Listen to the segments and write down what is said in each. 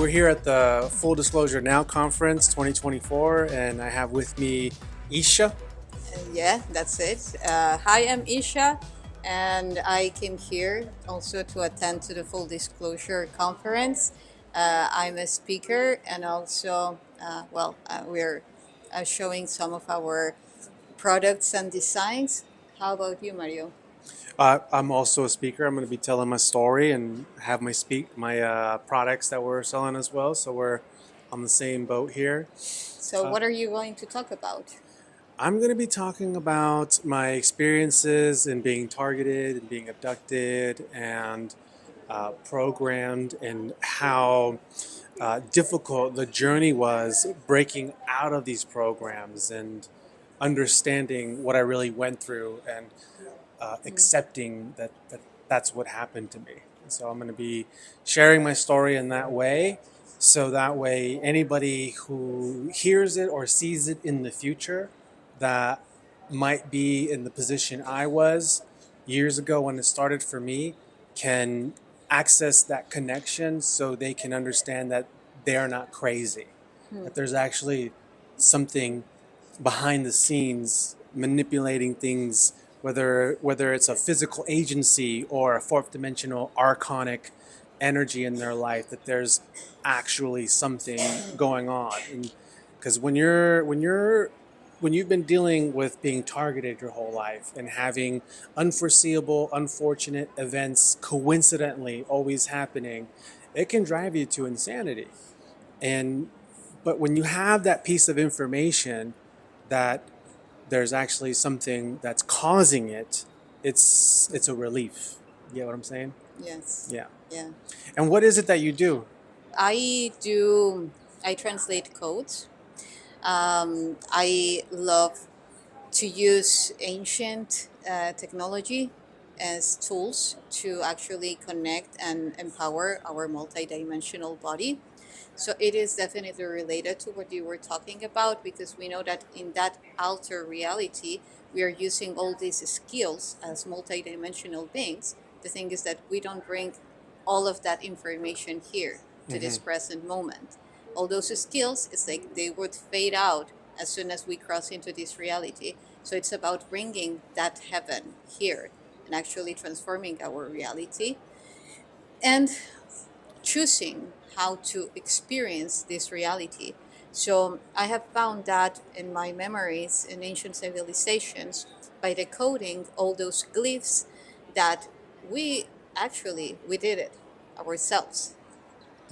we're here at the Full Disclosure Now Conference 2024, and I have with me Yssah. Yeah, that's it. Hi, I'm Yssah, and I came here also to attend to the Full Disclosure Conference. I'm a speaker, and also, we're showing some of our products and designs. How about you, Mario? I'm also a speaker. I'm going to be telling my story and have my products that we're selling as well. So we're on the same boat here. So, what are you going to talk about? I'm going to be talking about my experiences in being targeted and being abducted and programmed, and how difficult the journey was breaking out of these programs and understanding what I really went through and accepting that that's what happened to me. And so I'm going to be sharing my story in that way. So that way, anybody who hears it or sees it in the future that might be in the position I was years ago when it started for me can access that connection so they can understand that they're not crazy, that there's actually something behind the scenes manipulating things, whether it's a physical agency or a fourth dimensional archonic energy in their life, that there's actually something going on. And because when you've been dealing with being targeted your whole life and having unforeseeable, unfortunate events coincidentally always happening, it can drive you to insanity. And but when you have that piece of information that there's actually something that's causing it, it's a relief. You get what I'm saying? Yes. Yeah. Yeah. And what is it that you do? I do. I translate codes. I love to use ancient technology as tools to actually connect and empower our multidimensional body. So it is definitely related to what you were talking about, because we know that in that alter reality, we are using all these skills as multidimensional beings. The thing is that we don't bring all of that information here to this present moment. All those skills, it's like they would fade out as soon as we cross into this reality. So it's about bringing that heaven here and actually transforming our reality and choosing how to experience this reality. So I have found that in my memories in ancient civilizations, by decoding all those glyphs, that we we did it ourselves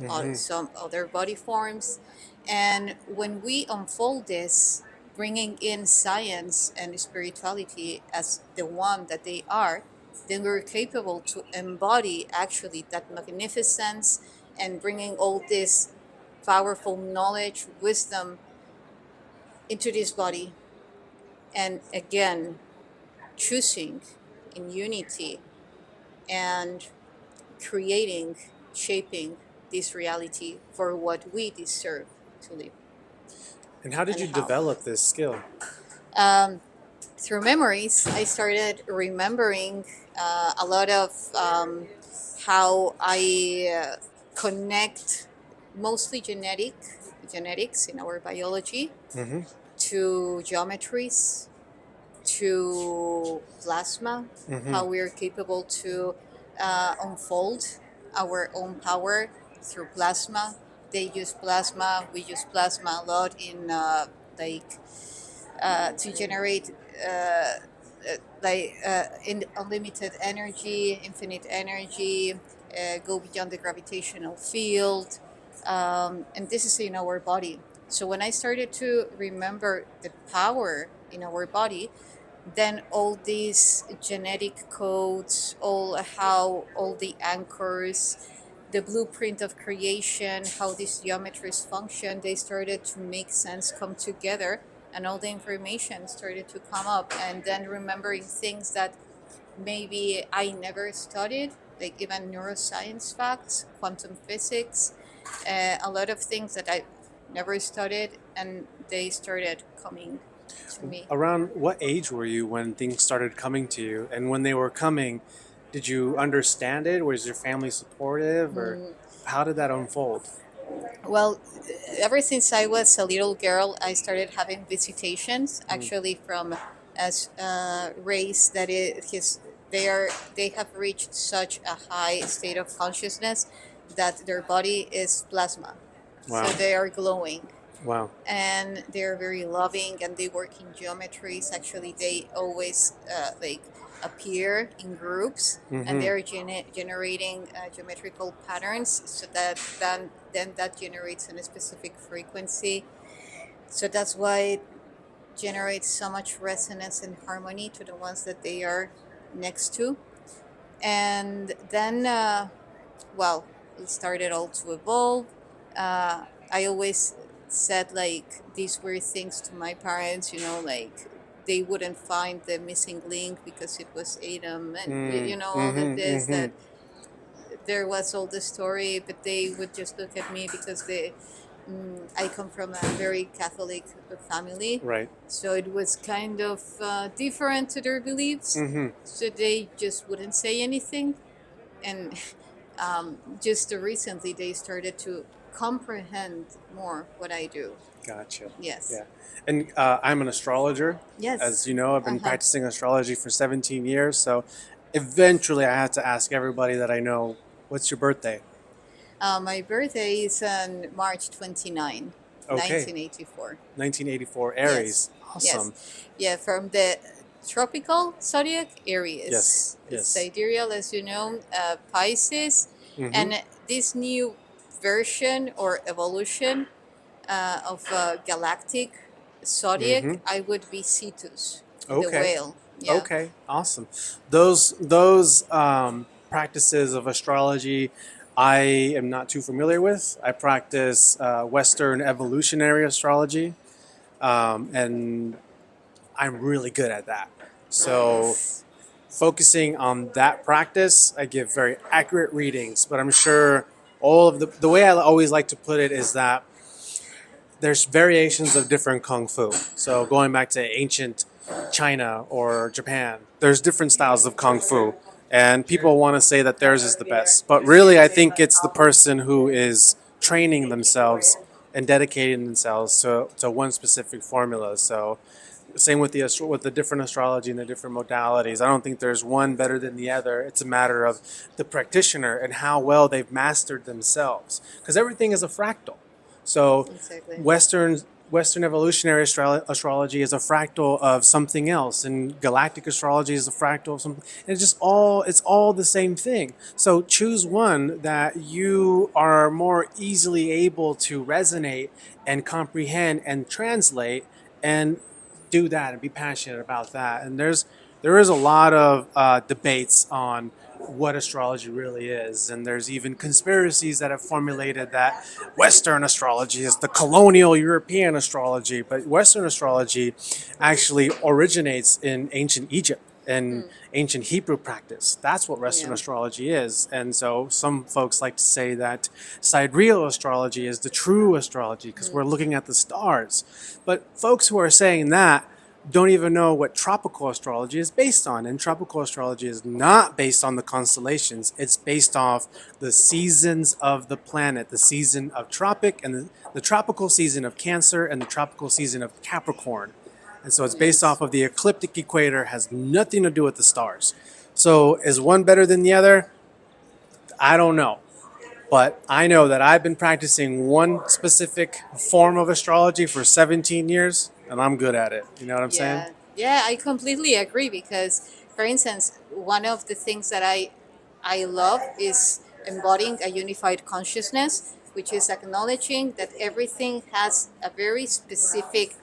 on some other body forms. And when we unfold this, bringing in science and spirituality as the one that they are, then we're capable to embody actually that magnificence and bringing all this powerful knowledge, wisdom into this body. And again, choosing in unity and creating, shaping this reality for what we deserve to live. And how did And you how? develop this skill? Um, Through memories, I started remembering a lot of how I connect mostly genetics in our biology Mm-hmm. to geometries, to plasma, Mm-hmm. how we are capable to unfold our own power through plasma. They use plasma, we use plasma a lot in like to generate uh, in unlimited energy, infinite energy, go beyond the gravitational field, and this is in our body. So when I started to remember the power in our body, then all these genetic codes, all the anchors, the blueprint of creation, how these geometries function, they started to make sense, come together, and all the information started to come up. And then remembering things that maybe I never studied, like even neuroscience facts, quantum physics, a lot of things that I never studied, and they started coming to me. Around what age were you when things started coming to you? And when they were coming, did you understand it? Was your family supportive, or how did that unfold? Well, ever since I was a little girl, I started having visitations, Mm. actually from a race that is his. They have reached such a high state of consciousness that their body is plasma, so Wow. they are glowing, Wow. and they're very loving, and they work in geometries. Actually, they always like appear in groups, and Mm-hmm. they're generating geometrical patterns, so that then that generates a specific frequency. So that's why it generates so much resonance and harmony to the ones that they are next to. And then well, it started all to evolve. I always said like these weird things to my parents, like they wouldn't find the missing link because it was Adam, and Mm. all of Mm-hmm. this, Mm-hmm. that there was all the story, but they would just look at me because I come from a very Catholic family, Right. so it was kind of different to their beliefs. Mm-hmm. So they just wouldn't say anything, and just recently they started to comprehend more what I do. Gotcha. Yes. Yeah. And I'm an astrologer. As Yes. you know, I've Uh been huh. practicing astrology for 17 years. So eventually I had to ask everybody that I know, what's your birthday? My birthday is on March 29, Okay. 1984. 1984, Yes. Aries. Awesome. Yes. Yeah, from the tropical zodiac, Aries. Yes. Yes. Sidereal, as you know, Pisces. Mm-hmm. And this new version or evolution of galactic Mm-hmm. zodiac, I would be Cetus, the Okay. whale. Yeah. Okay. Awesome. Those practices of astrology, I am not too familiar with. I practice Western evolutionary astrology, and I'm really good at that. So Nice. focusing on that practice, I give very accurate readings. But I'm sure all of the way I always like to put it is that there's variations of different kung fu. So going back to ancient China or Japan, there's different styles of kung fu, and people want to say that theirs is the best. But really, I think it's the person who is training themselves and dedicating themselves to one specific formula. So same with the different astrology and the different modalities. I don't think there's one better than the other. It's a matter of the practitioner and how well they've mastered themselves, because everything is a fractal. So Exactly. Western evolutionary astrology is a fractal of something else, and galactic astrology is a fractal of something. And it's all the same thing. So choose one that you are more easily able to resonate and comprehend and translate, and do that and be passionate about that. And there is a lot of debates on what astrology really is, and there's even conspiracies that have formulated that Western astrology is the colonial European astrology, but Western astrology actually originates in ancient Egypt and ancient Hebrew practice. That's what Western Yeah. astrology is. And so some folks like to say that sidereal astrology is the true astrology because we're looking at the stars. But folks who are saying that don't even know what tropical astrology is based on. And tropical astrology is not based on the constellations. It's based off the seasons of the planet, the season of tropic and the tropical season of Cancer and the tropical season of Capricorn. And so it's based Yes. off of the ecliptic equator, has nothing to do with the stars. So is one better than the other? I don't know. But I know that I've been practicing one specific form of astrology for 17 years, and I'm good at it. You know what I'm saying? Yeah, yeah, I completely agree because, for instance, one of the things that I love is embodying a unified consciousness, which is acknowledging that everything has a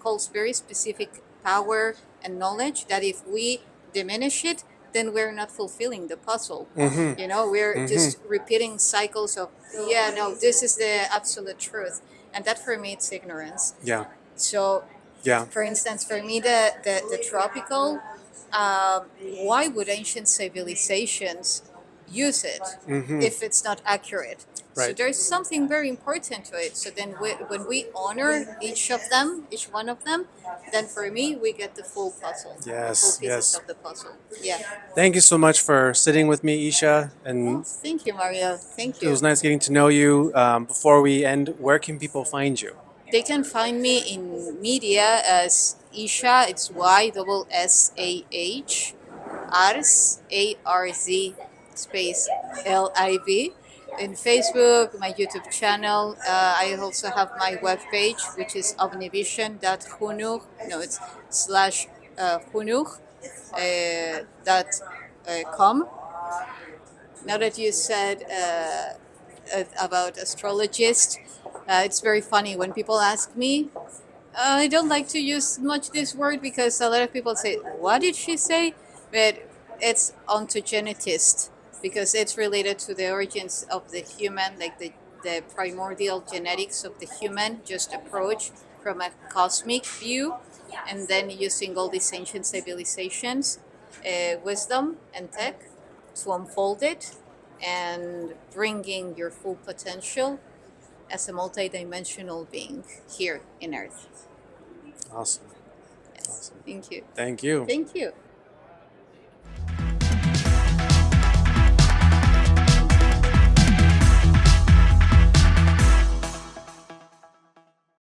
holds very specific power and knowledge. That if we diminish it, then we're not fulfilling the puzzle. Mm-hmm. We're Mm-hmm. just repeating cycles of, yeah, no, this is the absolute truth, and that for me it's ignorance. Yeah. So Yeah. for instance, for me, the tropical, why would ancient civilizations use it Mm-hmm. if it's not accurate? So Right. there's something very important to it. So then when we honor each of them, each one of them, then for me, we get the full puzzle, the full Yes, pieces yes. of the puzzle. Yeah. Thank you so much for sitting with me, Yssah, Well, and thank you, Mario. Thank it you. was nice getting to know you. Before we end, where can people find you? They can find me in media as Yssah. It's YSSAH Arz, ARZ space LIV. In Facebook, my YouTube channel. I also have my webpage, which is omnivision.hunur. No, it's slash hunur dot com. Now that you said about astrologist, it's very funny when people ask me. I don't like to use much this word because a lot of people say, "What did she say?" But it's ontogenetist because it's related to the origins of the human, like the primordial genetics of the human, just approach from a cosmic view, and then using all these ancient civilizations, wisdom and tech to unfold it and bringing your full potential as a multidimensional being here in Earth. Awesome. Yes. Awesome. Thank you. Thank you. Thank you.